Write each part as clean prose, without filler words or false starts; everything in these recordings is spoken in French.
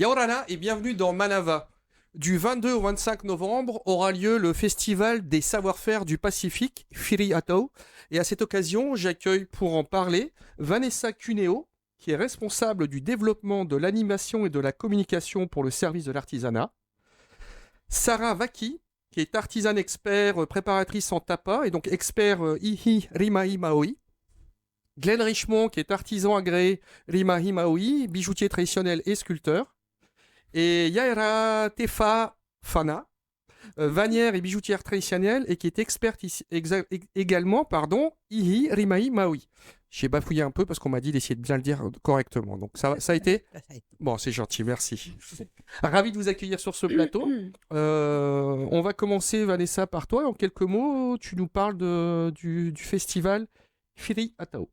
Yaorana et bienvenue dans Manava. Du 22 au 25 novembre aura lieu le Festival des savoir-faire du Pacifique, Firi Atau. Et à cette occasion, j'accueille pour en parler Vanessa Cuneo, qui est responsable du développement de l'animation et de la communication pour le service de l'artisanat. Sarah Vaki, qui est artisane expert, préparatrice en tapa et donc expert Ihi Rimahi Maoi. Glenn Richemont, qui est artisan agréé Rimahi Maoi, bijoutier traditionnel et sculpteur. Et Yaira Tefa Fana, vannière et bijoutière traditionnelle et qui est experte également, Ihi Rimahi Maui. J'ai bafouillé un peu parce qu'on m'a dit d'essayer de bien le dire correctement. Donc ça a été. Bon, c'est gentil, merci. Ravi de vous accueillir sur ce plateau. On va commencer, Vanessa, par toi. En quelques mots, tu nous parles du festival Firi Atau.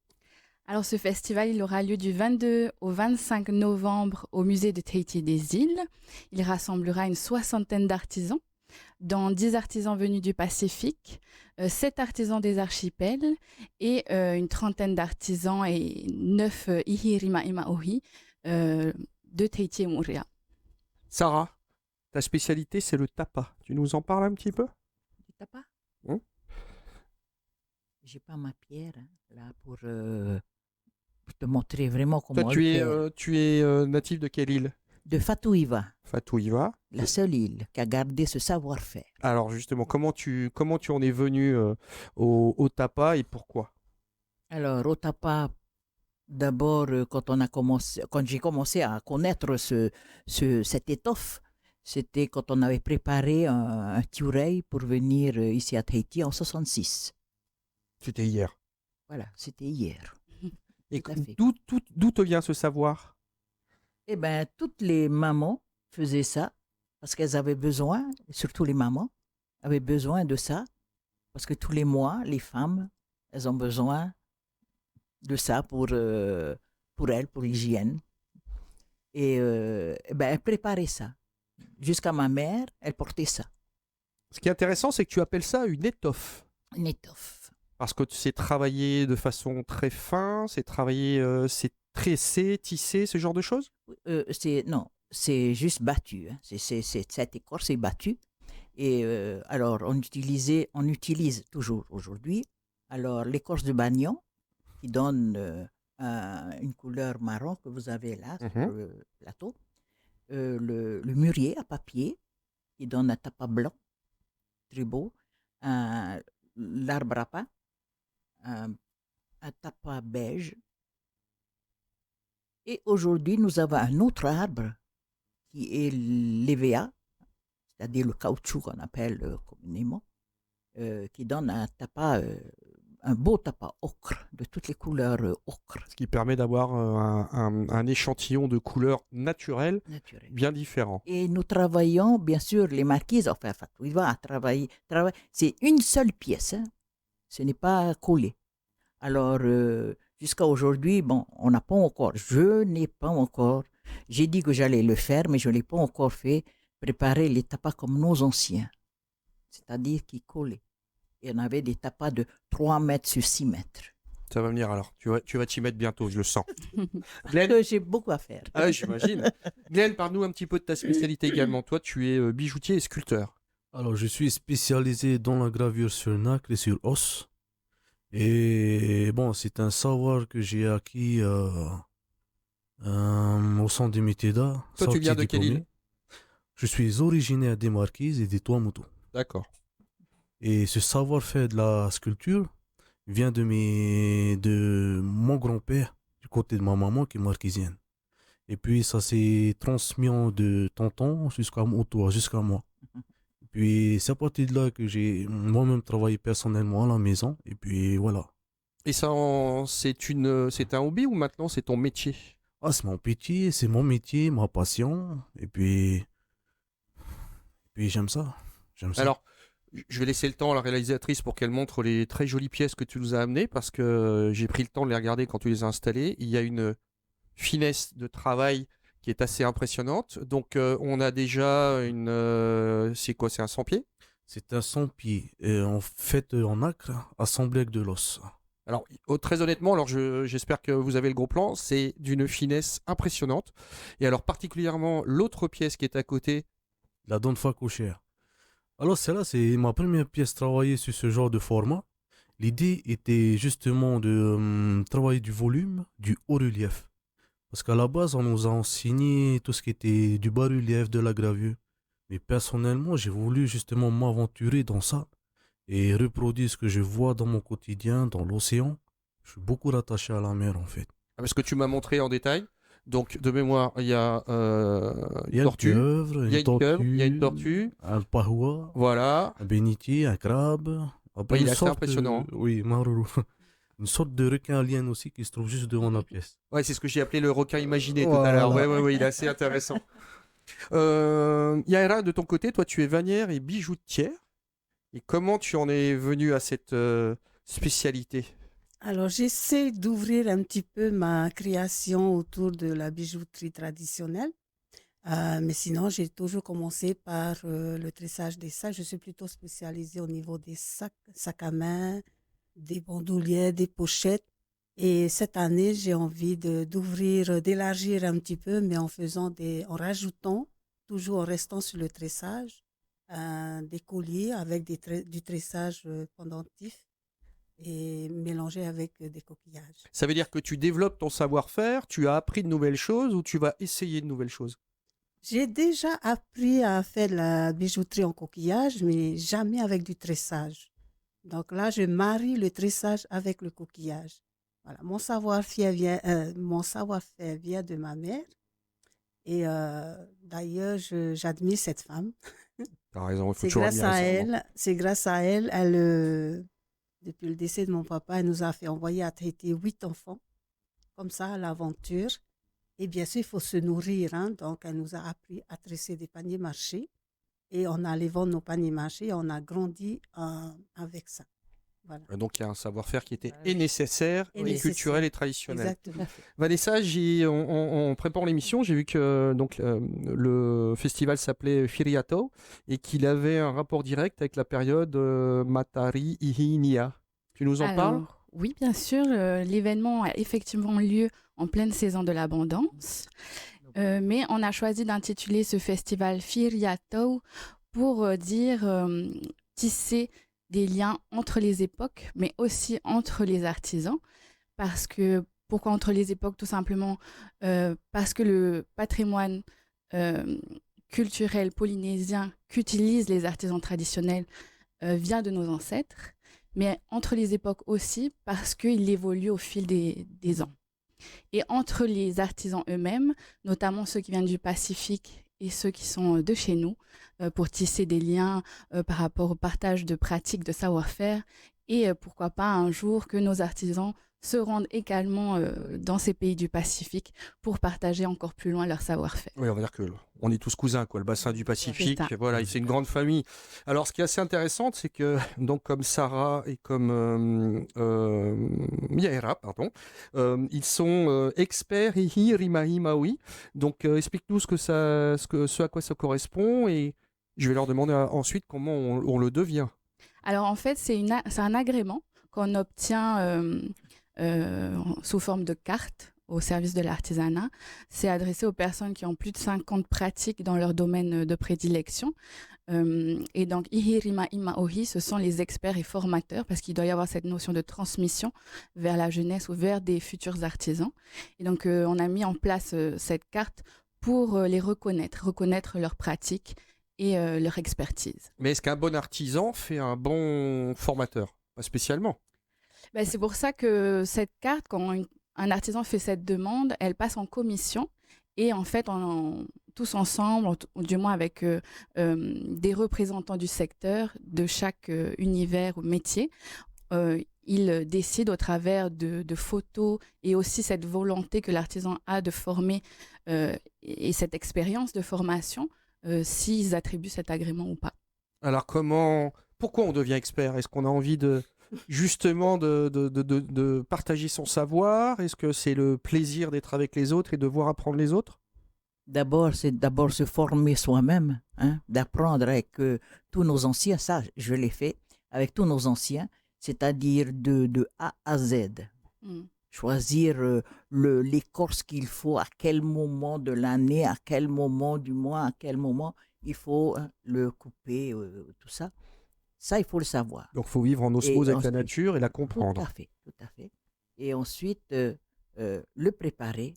Alors, ce festival, il aura lieu du 22 au 25 novembre au musée de Tahiti des Îles. Il rassemblera une soixantaine d'artisans, dont 10 artisans venus du Pacifique, 7 artisans des archipels et une trentaine d'artisans et 9 ihirima imaohi de Tahiti et Moorea. Sarah, ta spécialité, c'est le tapa. Tu nous en parles un petit peu? Le tapa? J'ai pas ma pierre là pour te montrer vraiment comment. Toi, tu es natif de quelle île? De Fatouiva. Fatouiva. La seule île qui a gardé ce savoir-faire. Alors justement, comment tu en es venu au tapa et pourquoi? Alors au tapa, d'abord quand j'ai commencé à connaître cette étoffe, c'était quand on avait préparé un tiurei pour venir ici à Tahiti en 66. C'était hier. Voilà, c'était hier. Et d'où te vient ce savoir? Eh bien, toutes les mamans faisaient ça parce qu'elles avaient besoin, surtout les mamans, avaient besoin de ça parce que tous les mois, les femmes, elles ont besoin de ça pour elles, pour l'hygiène. Et elles préparaient ça. Jusqu'à ma mère, elle portait ça. Ce qui est intéressant, c'est que tu appelles ça une étoffe. Une étoffe. Parce que c'est travaillé de façon très fin, c'est travaillé, c'est tressé, tissé, ce genre de choses? Non, c'est juste battu. Hein. Cette écorce est battue. Et alors, on utilise toujours aujourd'hui alors l'écorce de bagnon qui donne une couleur marron que vous avez là sur le plateau. Le mûrier à papier qui donne un tapa blanc, très beau. L'arbre à pain. Un tapa beige. Et aujourd'hui, nous avons un autre arbre qui est l'EVA, c'est-à-dire le caoutchouc qu'on appelle communément, qui donne un beau tapa ocre, de toutes les couleurs ocre. Ce qui permet d'avoir un échantillon de couleurs naturelles bien différent. Et nous travaillons, bien sûr, les marquises, enfin, Fatouiva a travaillé. C'est une seule pièce, hein. Ce n'est pas collé. Alors, jusqu'à aujourd'hui, on n'a pas encore, je n'ai pas encore, j'ai dit que j'allais le faire, mais je ne l'ai pas encore fait, préparer les tapas comme nos anciens, c'est-à-dire qui collaient. Et on avait des tapas de 3 mètres sur 6 mètres. Ça va venir alors, tu vas t'y mettre bientôt, je le sens. Glenn, j'ai beaucoup à faire. Ah, j'imagine. Glenn, parle-nous un petit peu de ta spécialité également. Toi, tu es bijoutier et sculpteur. Alors, je suis spécialisé dans la gravure sur nacre et sur os. Et bon, c'est un savoir que j'ai acquis au centre des métiers d'art. Toi, tu viens de quelle île? Je suis originaire des Marquises et des Tuamotu. D'accord. Et ce savoir-faire de la sculpture vient de mon grand-père, du côté de ma maman qui est marquisienne. Et puis, ça s'est transmis de tonton jusqu'à moi. Puis c'est à partir de là que j'ai moi-même travaillé personnellement à la maison. Et puis voilà. Et ça, c'est un hobby ou maintenant c'est ton métier? Ah, c'est mon métier, ma passion. Et puis j'aime ça. Alors, je vais laisser le temps à la réalisatrice pour qu'elle montre les très jolies pièces que tu nous as amenées parce que j'ai pris le temps de les regarder quand tu les as installées. Il y a une finesse de travail qui est assez impressionnante. Donc, on a déjà c'est quoi? C'est un 100 pieds? C'est un 100 pieds. En fait, en nacre, assemblé avec de l'os. Alors, très honnêtement, alors j'espère que vous avez le gros plan, c'est d'une finesse impressionnante. Et alors, particulièrement, l'autre pièce qui est à côté. La Donfa Cochère. Alors, celle-là, c'est ma première pièce travaillée sur ce genre de format. L'idée était justement de travailler du volume, du haut-relief. Parce qu'à la base, on nous a enseigné tout ce qui était du bas-relief, de la gravure. Mais personnellement, j'ai voulu justement m'aventurer dans ça et reproduire ce que je vois dans mon quotidien, dans l'océan. Je suis beaucoup rattaché à la mer, en fait. Parce que tu m'as montré en détail. Donc, de mémoire, il y a Il y a tortue. une pieuvre, Il y a une une pieuvre, il y a une tortue, tortue. un pahoua, Voilà. un bénitier, un crabe. Après, Ouais, il une est assez sorte, impressionnant. oui, marrou. Une sorte de requin alien aussi qui se trouve juste devant la pièce. Ouais, c'est ce que j'ai appelé le requin imaginé tout à l'heure. Voilà. Ouais, il est assez intéressant. Yaira, de ton côté, toi, tu es vannière et bijoutière. Et comment tu en es venue à cette spécialité? Alors, j'essaie d'ouvrir un petit peu ma création autour de la bijouterie traditionnelle. Mais sinon, j'ai toujours commencé par le tressage des sacs. Je suis plutôt spécialisée au niveau des sacs à main, des bandoulières, des pochettes. Et cette année, j'ai envie d'ouvrir, d'élargir un petit peu, mais en rajoutant, toujours en restant sur le tressage, des colliers avec du tressage pendentif et mélangé avec des coquillages. Ça veut dire que tu développes ton savoir-faire, tu as appris de nouvelles choses ou tu vas essayer de nouvelles choses? J'ai déjà appris à faire de la bijouterie en coquillage, mais jamais avec du tressage. Donc là, je marie le tressage avec le coquillage. Voilà, mon savoir-faire vient de ma mère. Et d'ailleurs, j'admire cette femme. T'as raison, il faut C'est toujours grâce admirer ça. c'est grâce à elle, depuis le décès de mon papa, elle nous a fait envoyer à traiter 8 enfants, comme ça, à l'aventure. Et bien sûr, il faut se nourrir. Hein, donc, elle nous a appris à tresser des paniers marchés. Et on allait vendre nos paniers marchés et on a grandi avec ça. Voilà. Donc il y a un savoir-faire qui était Ouais. nécessaire, Et et nécessaire. culturel et traditionnel. Exactement. Vanessa, en préparant l'émission, j'ai vu que le festival s'appelait Firiato et qu'il avait un rapport direct avec la période Matari Ihinia. Tu nous en parles? Alors, oui, bien sûr, l'événement a effectivement lieu en pleine saison de l'abondance, mais on a choisi d'intituler ce festival Firiato pour tisser des liens entre les époques, mais aussi entre les artisans. Pourquoi entre les époques? Tout simplement parce que le patrimoine culturel polynésien qu'utilisent les artisans traditionnels vient de nos ancêtres, mais entre les époques aussi parce qu'il évolue au fil des ans. Et entre les artisans eux-mêmes, notamment ceux qui viennent du Pacifique et ceux qui sont de chez nous, pour tisser des liens par rapport au partage de pratiques, de savoir-faire, et pourquoi pas un jour que nos artisans se rendent également dans ces pays du Pacifique pour partager encore plus loin leur savoir-faire. Oui, on va dire que on est tous cousins, quoi. Le bassin du Pacifique, C'est ça. voilà, c'est une grande famille. Alors, ce qui est assez intéressant, c'est que donc comme Sarah et comme Yaira, pardon, ils sont experts ihi rimahi maui. Donc, explique-nous ce à quoi ça correspond, et je vais leur demander ensuite comment on le devient. Alors en fait, c'est un agrément qu'on obtient sous forme de carte au service de l'artisanat. C'est adressé aux personnes qui ont plus de 50 pratiques dans leur domaine de prédilection. Et donc, Ihirima Imaohi, ce sont les experts et formateurs, parce qu'il doit y avoir cette notion de transmission vers la jeunesse ou vers des futurs artisans. Et donc, on a mis en place cette carte pour les reconnaître leurs pratiques et leur expertise. Mais est-ce qu'un bon artisan fait un bon formateur? Pas spécialement. Ben, c'est pour ça que cette carte, quand un artisan fait cette demande, elle passe en commission et en fait, tous ensemble, ou du moins avec des représentants du secteur de chaque univers ou métier, ils décident au travers de photos et aussi cette volonté que l'artisan a de former et cette expérience de formation, s'ils attribuent cet agrément ou pas. Alors pourquoi on devient expert? Est-ce qu'on a envie justement de partager son savoir? Est-ce que c'est le plaisir d'être avec les autres et de voir apprendre les autres? D'abord, c'est d'abord se former soi-même, hein, d'apprendre avec tous nos anciens. Ça, je l'ai fait avec tous nos anciens. c'est-à-dire de A à Z. Mm. Choisir l'écorce qu'il faut, à quel moment de l'année, à quel moment du mois, à quel moment il faut le couper, tout ça. Ça, il faut le savoir. Donc, il faut vivre en Et osmose avec la ensuite, nature et la tout comprendre. à fait, tout à fait. Et ensuite, le préparer.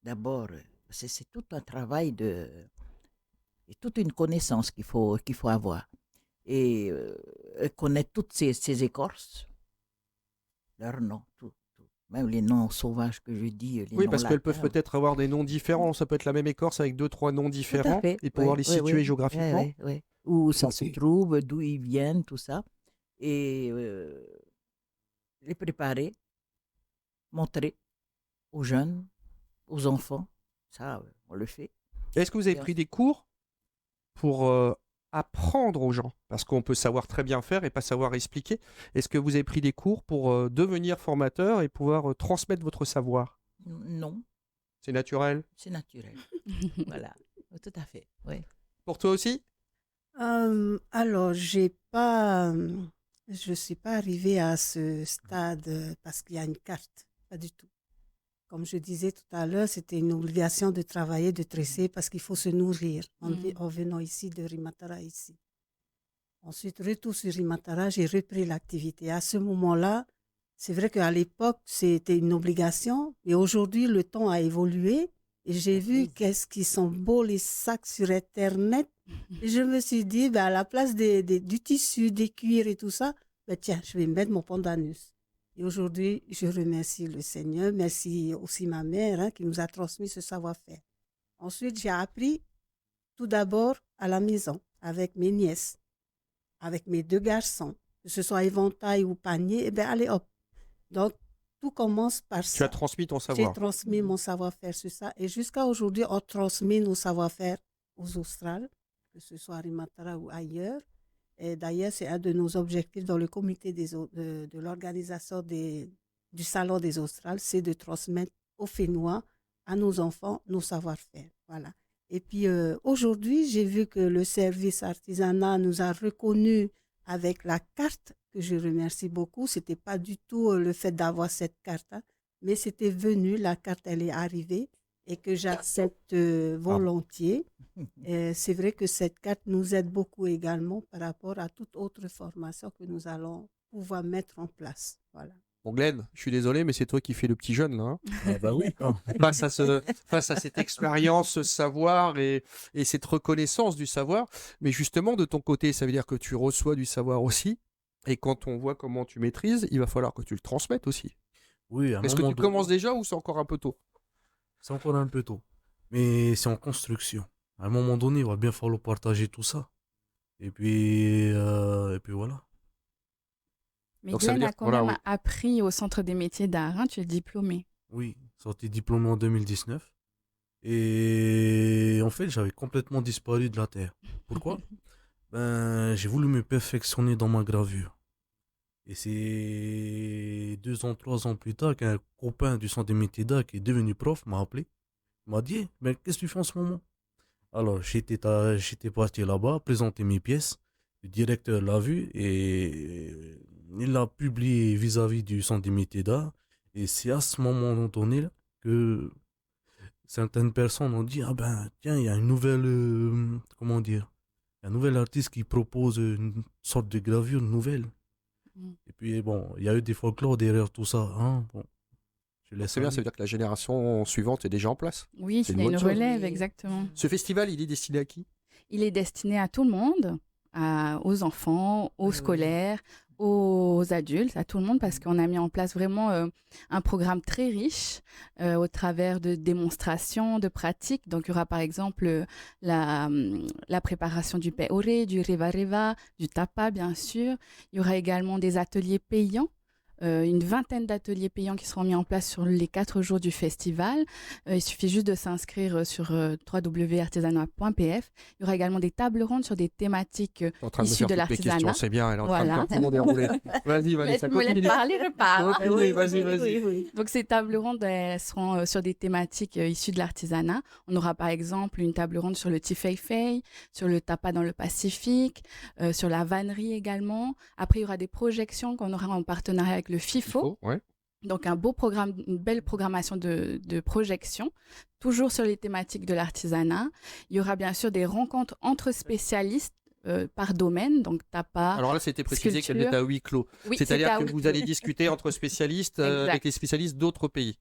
D'abord, c'est tout un travail et toute une connaissance qu'il faut avoir. Et connaître toutes ces écorces, leurs noms, tout. Même les noms sauvages que je dis, les Oui, noms parce qu'elles peuvent latins. peut-être avoir des noms différents. Ça peut être la même écorce avec 2-3 noms Tout à différents fait. et pouvoir les situer oui. géographiquement. Oui. Où ça se Ok. trouve, d'où ils viennent, tout ça. Et les préparer, montrer aux jeunes, aux enfants. Ça, on le fait. Est-ce que vous avez Et pris des cours pour apprendre aux gens? Parce qu'on peut savoir très bien faire et pas savoir expliquer. Est-ce que vous avez pris des cours pour devenir formateur et pouvoir transmettre votre savoir? Non, C'est naturel. c'est naturel. Voilà, tout à fait. Oui. Pour toi aussi? Alors, je suis pas arrivée à ce stade parce qu'il y a une carte, pas du tout. Comme je disais tout à l'heure, c'était une obligation de travailler, de tresser parce qu'il faut se nourrir en venant ici de Rimatara ici. Ensuite, retour sur Rimatara, j'ai repris l'activité. À ce moment-là, c'est vrai qu'à l'époque, c'était une obligation, mais aujourd'hui, le temps a évolué et j'ai vu qu'est-ce qui sont beaux les sacs sur Internet. Et je me suis dit, à la place du tissu, des cuirs et tout ça, tiens, je vais mettre mon pandanus. Et aujourd'hui, je remercie le Seigneur, merci aussi ma mère qui nous a transmis ce savoir-faire. Ensuite, j'ai appris tout d'abord à la maison avec mes nièces, avec mes 2 garçons, que ce soit éventail ou panier, allez hop. Donc, tout commence par ça. Tu as transmis ton J'ai savoir. transmis mon savoir-faire sur ça. Et jusqu'à aujourd'hui, on transmet nos savoir-faire aux Australes, que ce soit à Rimatara ou ailleurs. Et d'ailleurs, c'est un de nos objectifs dans le comité de l'organisation du Salon des Australes, c'est de transmettre aux Fénois, à nos enfants, nos savoir-faire. Voilà. Et puis aujourd'hui, j'ai vu que le service artisanat nous a reconnus avec la carte, que je remercie beaucoup. Ce n'était pas du tout le fait d'avoir cette carte, mais c'était venu, la carte, elle est arrivée et que j'accepte volontiers. C'est vrai que cette carte nous aide beaucoup également par rapport à toute autre formation que nous allons pouvoir mettre en place. Voilà. Bon, Glenn, je suis désolé, mais c'est toi qui fais le petit jeune, là. Hein. Ah bah oui. Face à cette expérience, ce savoir et cette reconnaissance du savoir. Mais justement, de ton côté, ça veut dire que tu reçois du savoir aussi. Et quand on voit comment tu maîtrises, il va falloir que tu le transmettes aussi. Oui, à un Est-ce que moment tu commences déjà ou c'est encore un peu tôt? C'est encore un peu tôt. Mais c'est en construction. À un moment donné, il va bien falloir partager tout ça. Et puis voilà. Mais Donc, ça veut Glenn dire a quand voilà, même oui. appris au Centre des métiers d'art, tu es diplômé. Oui, sorti diplômé en 2019. Et en fait, j'avais complètement disparu de la Terre. Pourquoi? J'ai voulu me perfectionner dans ma gravure. Et c'est 2 ans, 3 ans plus tard qu'un copain du centre des métiers d'art qui est devenu prof m'a appelé. Il m'a dit, mais qu'est-ce que tu fais en ce moment? Alors, j'étais parti là-bas, présenter mes pièces. Le directeur l'a vu et il l'a publié vis-à-vis du centre des métiers d'art. Et c'est à ce moment donné que certaines personnes ont dit, ah ben, tiens, il y a une nouvelle, comment dire, un nouvel artiste qui propose une sorte de gravure nouvelle. Mm. Et puis, bon, il y a eu des folklores derrière tout ça. Hein. Bon, je laisse C'est bien, aller. ça veut dire que la génération suivante est déjà en place. Oui, C'est il une y a bonne une chose. relève, Oui. exactement. Ce festival, il est destiné à qui? Il est destiné à tout le monde, aux enfants, aux Oui. scolaires, aux adultes, à tout le monde, parce qu'on a mis en place vraiment un programme très riche au travers de démonstrations, de pratiques. Donc, il y aura par exemple la préparation du peore, du reva reva, du tapa, bien sûr. Il y aura également des ateliers payants une vingtaine d'ateliers payants qui seront mis en place sur les 4 jours du festival. Il suffit juste de s'inscrire sur www.artisanat.pf. Il y aura également des tables rondes sur des thématiques En train de me issues faire de toutes les questions, l'artisanat. c'est bien, elle est en train de Voilà. faire tout dérouler. Vas-y, Vanessa, Me laisse continue. parler, je parle. Continue, vas-y. Oui. Donc ces tables rondes elles seront sur des thématiques issues de l'artisanat. On aura par exemple une table ronde sur le tifeifei, sur le tapa dans le Pacifique, sur la vannerie également. Après, il y aura des projections qu'on aura en partenariat avec le FIFO. Ouais. Donc un beau programme, une belle programmation de projections, toujours sur les thématiques de l'artisanat. Il y aura bien sûr des rencontres entre spécialistes par domaine, donc tapa. Alors là, c'était précisé qu'elle sculpture. était à huis clos. Oui, C'est-à-dire c'était à que huis vous clos. allez discuter entre spécialistes Exact. avec les spécialistes d'autres pays.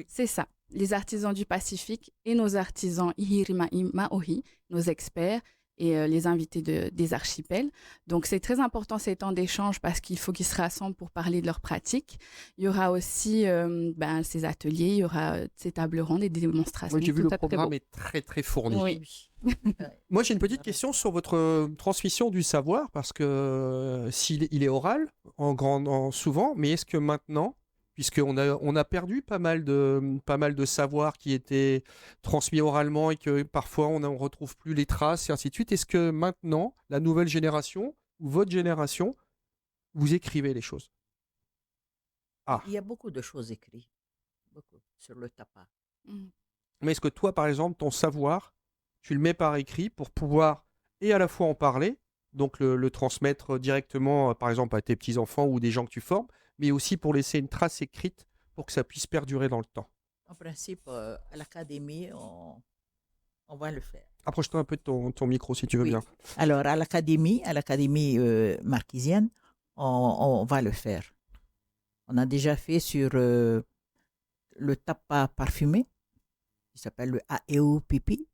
C'est ça, les artisans du Pacifique et nos artisans Ihirima Maohi, nos experts et les invités des archipels. Donc c'est très important ces temps d'échange parce qu'il faut qu'ils se rassemblent pour parler de leurs pratiques. Il y aura aussi ces ateliers, il y aura ces tables rondes et des démonstrations. Oui, j'ai vu Tout le ça très programme beau. est très très fourni. Oui. Moi, j'ai une petite question sur votre transmission du savoir parce que s'il il est oral souvent, mais est-ce que maintenant, puisqu'on a perdu pas mal de savoirs qui étaient transmis oralement et que parfois on ne retrouve plus les traces et ainsi de suite, est-ce que maintenant, la nouvelle génération ou votre génération, vous écrivez les choses? Il y a beaucoup de choses écrites, beaucoup, sur le tapa. Mm. Mais est-ce que toi, par exemple, ton savoir, tu le mets par écrit pour pouvoir et à la fois en parler, donc le transmettre directement, par exemple, à tes petits-enfants ou des gens que tu formes, mais aussi pour laisser une trace écrite pour que ça puisse perdurer dans le temps? En principe, à l'académie, on va le faire. Approche-toi un peu de ton micro si tu veux Oui. bien. Alors, à l'académie marquisienne, on va le faire. On a déjà fait sur le tapa parfumé, qui s'appelle le Aeu Pipi.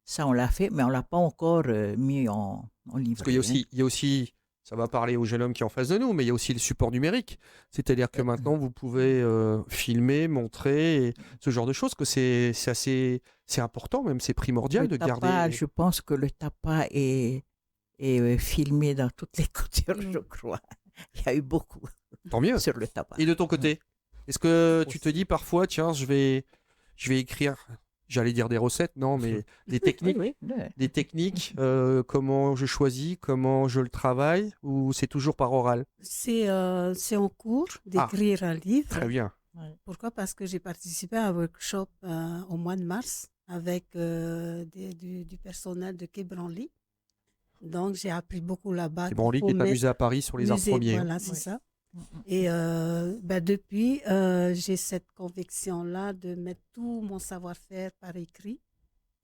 Ça, on l'a fait, mais on ne l'a pas encore mis en livre. Parce qu'il y a aussi, ça va parler au jeune homme qui est en face de nous, mais il y a aussi le support numérique. C'est-à-dire que maintenant, vous pouvez filmer, montrer, et ce genre de choses, que c'est important, même c'est primordial Le de tapa, garder. je pense que le tapa est filmé dans toutes les coutures, je crois. Il y a eu beaucoup Tant mieux. sur le tapa. Et de ton côté, est-ce que tu te dis parfois, tiens, je vais écrire, j'allais dire des recettes, non, mais des techniques, Oui. des techniques, comment je choisis, comment je le travaille, ou c'est toujours par oral? C'est en cours d'écrire un livre. Très bien. Pourquoi? Parce que j'ai participé à un workshop au mois de mars avec du personnel de Quai Branly. Donc, j'ai appris beaucoup là-bas. C'est Branly qui est amusé à Paris sur les arts premiers. Voilà, c'est Oui. ça. Et depuis, j'ai cette conviction-là de mettre tout mon savoir-faire par écrit.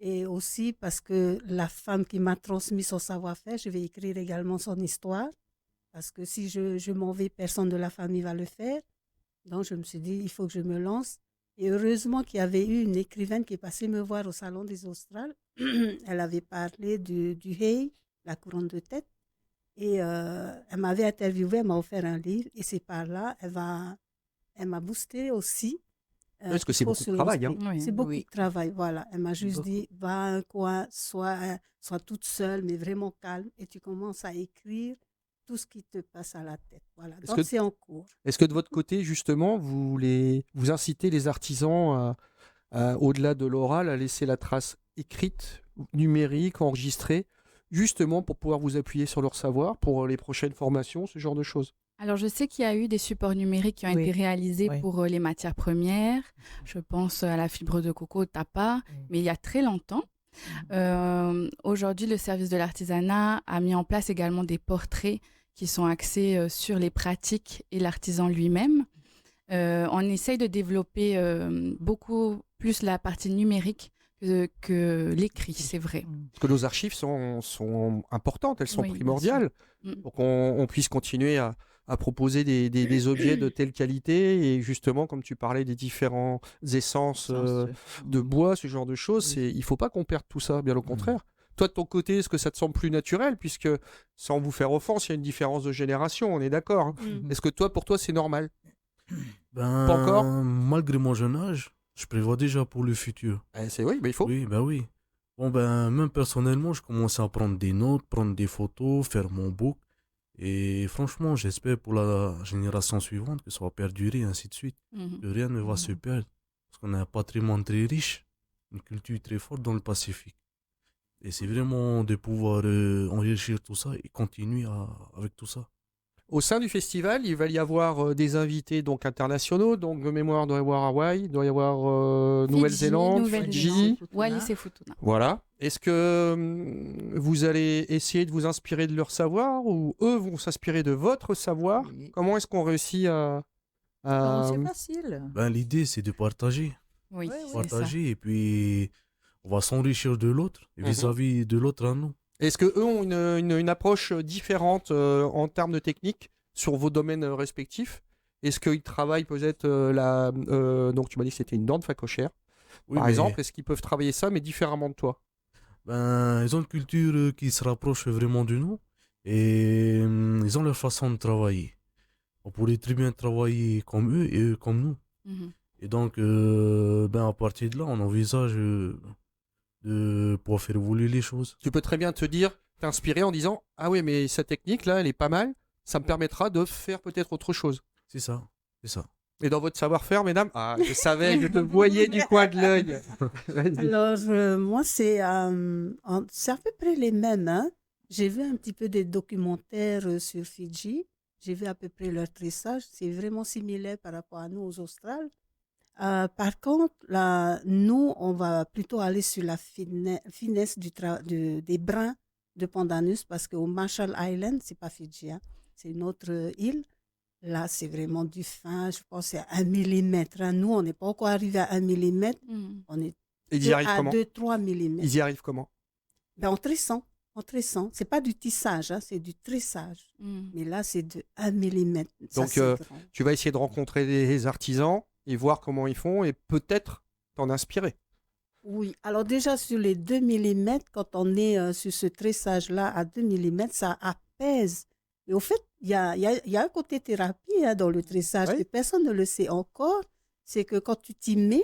Et aussi parce que la femme qui m'a transmis son savoir-faire, je vais écrire également son histoire. Parce que si je m'en vais, personne de la famille va le faire. Donc, je me suis dit, il faut que je me lance. Et heureusement qu'il y avait eu une écrivaine qui est passée me voir au Salon des Australes. Elle avait parlé du hei, la couronne de tête. Et elle m'avait interviewé, elle m'a offert un livre. Et c'est par là, elle m'a boosté aussi. Parce que c'est beaucoup de travail. Hein. Oui. C'est beaucoup Oui. de travail, voilà. Elle m'a juste Beaucoup. dit, va à un coin, sois toute seule, mais vraiment calme. Et tu commences à écrire tout ce qui te passe à la tête. Voilà. Est-ce Donc, que- c'est en cours. Est-ce que de votre côté, justement, vous incitez les artisans, au-delà de l'oral, à laisser la trace écrite, numérique, enregistrée, justement pour pouvoir vous appuyer sur leur savoir pour les prochaines formations, ce genre de choses? Alors, je sais qu'il y a eu des supports numériques qui ont Oui. été réalisés Oui. pour les matières premières. Je pense à la fibre de coco, au tapa, mais il y a très longtemps. Aujourd'hui, le service de l'artisanat a mis en place également des portraits qui sont axés sur les pratiques et l'artisan lui-même. On essaye de développer beaucoup plus la partie numérique que l'écrit, c'est vrai. Parce que nos archives sont importantes, elles sont Oui, bien primordiales, Mm. pour qu'on puisse continuer à proposer des objets de telle qualité, et justement, comme tu parlais des différentes essences de bois, ce genre de choses, il ne faut pas qu'on perde tout ça, bien au contraire. Toi, de ton côté, est-ce que ça te semble plus naturel, puisque, sans vous faire offense, il y a une différence de génération, on est d'accord, hein. Est-ce que pour toi, c'est normal? Ben, Pas encore malgré mon jeune âge, je prévois déjà pour le futur. Oui, mais il faut. Oui, ben oui. Bon, ben, même personnellement, je commence à prendre des notes, prendre des photos, faire mon book. Et franchement, j'espère pour la génération suivante que ça va perdurer, ainsi de suite. Mhm. Que rien ne va se perdre. Parce qu'on a un patrimoine très riche, une culture très forte dans le Pacifique. Et c'est vraiment de pouvoir enrichir tout ça et continuer avec tout ça. Au sein du festival, il va y avoir des invités donc internationaux. Donc de mémoire, il doit y avoir Hawaï, il doit y avoir Fidji, Nouvelle-Zélande, Nouvelle-Zélande, Fidji. Wallis et Futuna. Voilà. Est-ce que vous allez essayer de vous inspirer de leur savoir ou eux vont s'inspirer de votre savoir? Oui. Comment est-ce qu'on réussit à... Non, c'est facile. Ben, l'idée, c'est de partager. Oui, Ouais, c'est ça. Partager et puis on va s'enrichir de l'autre et Mhm. vis-à-vis de l'autre à nous. Est-ce que eux ont une approche différente en termes de technique sur vos domaines respectifs? Est-ce qu'ils travaillent peut-être donc tu m'as dit que c'était une dent de facochère, Oui, par mais, exemple. Est-ce qu'ils peuvent travailler ça mais différemment de toi? ben, ils ont une culture qui se rapproche vraiment de nous et ils ont leur façon de travailler. On pourrait très bien travailler comme eux et eux comme nous. Mhm. Et donc, ben, à partir de là, on envisage de pouvoir faire évoluer les choses. Tu peux très bien te dire, t'inspirer en disant ah oui mais cette technique là elle est pas mal, ça me permettra de faire peut-être autre chose. C'est ça, c'est ça. Et dans votre savoir-faire, mesdames, ah je savais, je te voyais du coin de l'œil. Vas-y. Alors, moi, c'est à peu près les mêmes. Hein. J'ai vu un petit peu des documentaires sur Fidji. J'ai vu à peu près leur tressage. C'est vraiment similaire par rapport à nous, aux Australes. Par contre, là, nous, on va plutôt aller sur la finesse des brins de Pandanus parce qu'au Marshall Island, c'est pas Fidji, hein, c'est une autre île. Là, c'est vraiment du fin, je pense que c'est 1 millimètre. Hein. Nous, on n'est pas encore arrivé à 1 millimètre, Mhm. on est Ils y arrivent à comment? 2-3 millimètres. Ils y arrivent comment? Ben, en tressant. C'est pas du tissage, hein, c'est du tressage. Mhm. Mais là, c'est de 1 millimètre. Ça, Donc, c'est grand. tu vas essayer de rencontrer des artisans et voir comment ils font et peut-être t'en inspirer. Oui, alors déjà sur les 2 millimètres, quand on est sur ce tressage-là à 2 millimètres, ça apaise. Et au fait, il y a un côté thérapie hein, dans le tressage Oui. que personne ne le sait encore. C'est que quand tu t'y mets,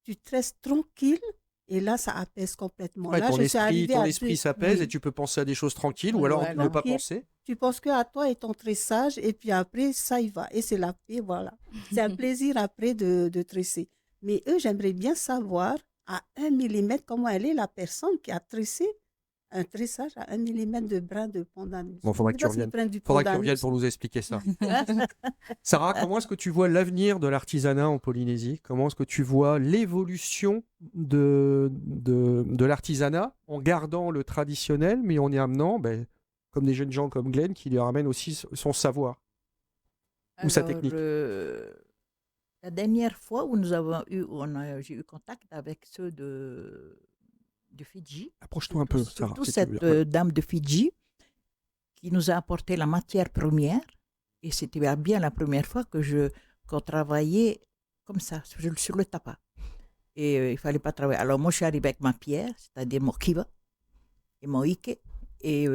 tu tresses tranquille et là, ça apaise complètement. Ouais, Là, ton je suis arrivée à esprit 2. s'apaise Oui. et tu peux penser à des choses tranquilles ou Oui, alors voilà. ne pas Tranquille. penser. Tu penses que à toi et ton tressage et puis après, ça y va. Et c'est la paix, voilà. C'est un plaisir après de tresser. Mais eux, j'aimerais bien savoir à 1 millimètre comment elle est la personne qui a tressé un tressage à 1 millimètre de brin de pandanus. Bon, faudra Je que sais tu pas s'ils reviennes. prennent du Faudra que tu pandanus. reviennes pour nous expliquer ça. Sarah, comment est-ce que tu vois l'avenir de l'artisanat en Polynésie? Comment est-ce que tu vois l'évolution de l'artisanat en gardant le traditionnel, mais en y amenant, comme des jeunes gens comme Glenn, qui lui ramènent aussi son savoir ou sa Alors, technique? la dernière fois où j'ai eu contact avec ceux de Fidji, Approche-toi un peu, Sarah. surtout si tu cette veux bien. Ouais. dame de Fidji qui nous a apporté la matière première. Et c'était bien la première fois qu'on travaillait comme ça, sur le tapas. Et il ne fallait pas travailler. Alors moi, je suis arrivée avec ma pierre, c'est-à-dire mon kiva et mon ike. Et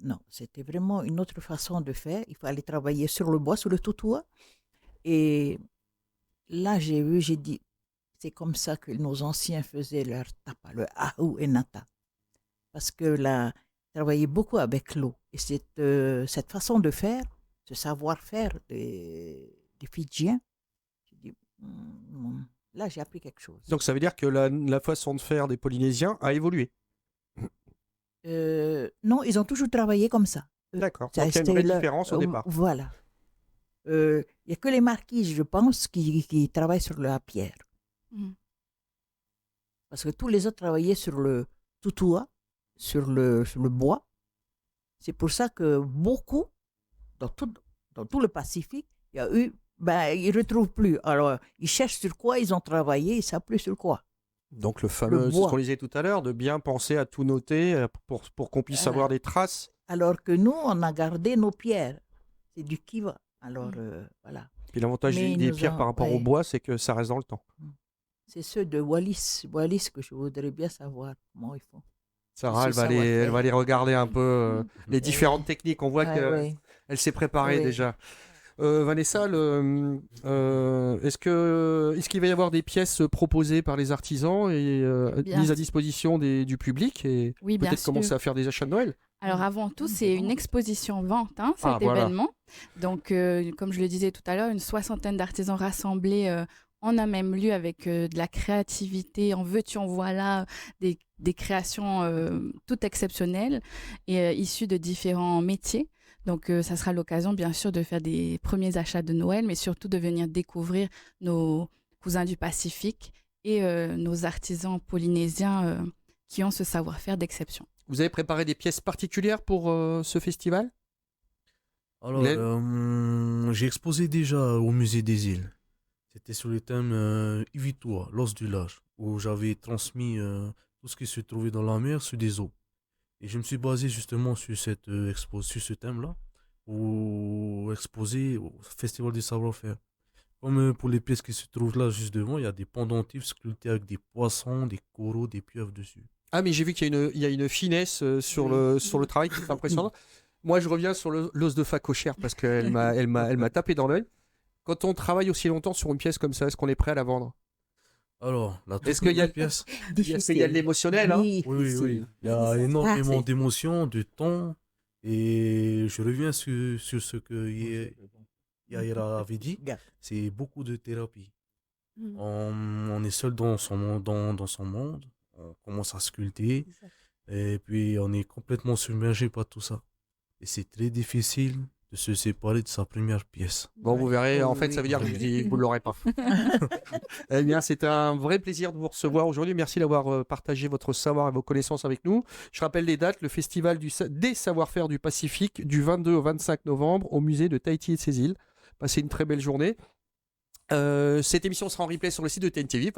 non, c'était vraiment une autre façon de faire. Il fallait travailler sur le bois, sur le tutua. Et là, j'ai dit, c'est comme ça que nos anciens faisaient leur tapa, le ahu et nata. Parce que là, ils travaillaient beaucoup avec l'eau. Et cette façon de faire, ce savoir-faire des Fidjiens, j'ai dit, là, j'ai appris quelque chose. Donc ça veut dire que la façon de faire des Polynésiens a évolué. Non, ils ont toujours travaillé comme ça. D'accord. Ça, Donc il y a une c'était vraie différence au départ. Voilà. Il n'y a que les marquises, je pense, qui travaillent sur la pierre. Mhm. Parce que tous les autres travaillaient sur le tutua, sur le bois. C'est pour ça que beaucoup, dans tout le Pacifique, il y a eu, ils ne retrouvent plus. Alors, ils cherchent sur quoi ils ont travaillé, ils ne savent plus sur quoi. Donc le fameux, Le c'est ce bois. qu'on disait tout à l'heure, de bien penser à tout noter pour qu'on puisse Voilà. avoir des traces. Alors que nous, on a gardé nos pierres. C'est du kiva. Alors, voilà. Puis l'avantage Mais des ils pierres nous ont- par rapport au ouais. bois, c'est que ça reste dans le temps. C'est ceux de Wallis que je voudrais bien savoir comment ils font. Sarah, Ce elle va savoir-faire. aller regarder un peu les différentes techniques. On voit Ouais, qu'elle ouais. s'est préparée Ouais. déjà. Vanessa, est-ce qu'il va y avoir des pièces proposées par les artisans et Bien mises à sûr. disposition du public et Oui, bien peut-être sûr. commencer à faire des achats de Noël? Alors avant tout, c'est une exposition-vente, cet voilà. événement. Donc, comme je le disais tout à l'heure, une 60aine d'artisans rassemblés en un même lieu avec de la créativité, en veux-tu, en voilà, des créations toutes exceptionnelles et issues de différents métiers. Donc, ça sera l'occasion, bien sûr, de faire des premiers achats de Noël, mais surtout de venir découvrir nos cousins du Pacifique et nos artisans polynésiens qui ont ce savoir-faire d'exception. Vous avez préparé des pièces particulières pour ce festival? Alors, Glenn? j'ai exposé déjà au musée des îles. C'était sur le thème Ivitua, l'os du large, où j'avais transmis tout ce qui se trouvait dans la mer sur des eaux. Et je me suis basé justement sur sur ce thème-là, pour exposer au Festival du savoir-faire. Comme pour les pièces qui se trouvent là juste devant, il y a des pendentifs sculptés avec des poissons, des coraux, des pieuvres dessus. Ah, mais j'ai vu qu'il y a une finesse sur le travail qui est impressionnante. Moi, je reviens sur l'os de phacochère parce qu'elle m'a tapé dans l'œil. Quand on travaille aussi longtemps sur une pièce comme ça, est-ce qu'on est prêt à la vendre? Alors, la Est-ce qu'il y a pièce? Il y a de l'émotionnel, hein? Oui, Oui. Il y a énormément d'émotions, de temps. Et je reviens sur ce que Yaira avait dit. C'est beaucoup de thérapie. On est seul dans son monde. On commence à sculpter. Et puis, on est complètement submergé par tout ça. Et c'est très difficile de se séparer de sa première pièce. Bon, vous verrez, en fait, ça veut dire que vous ne l'aurez pas. Eh bien, c'est un vrai plaisir de vous recevoir aujourd'hui. Merci d'avoir partagé votre savoir et vos connaissances avec nous. Je rappelle les dates, le Festival des savoir-faire du Pacifique, du 22 au 25 novembre, au musée de Tahiti et de ses îles. Passez une très belle journée. Cette émission sera en replay sur le site de TNTV,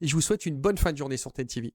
et je vous souhaite une bonne fin de journée sur TNTV.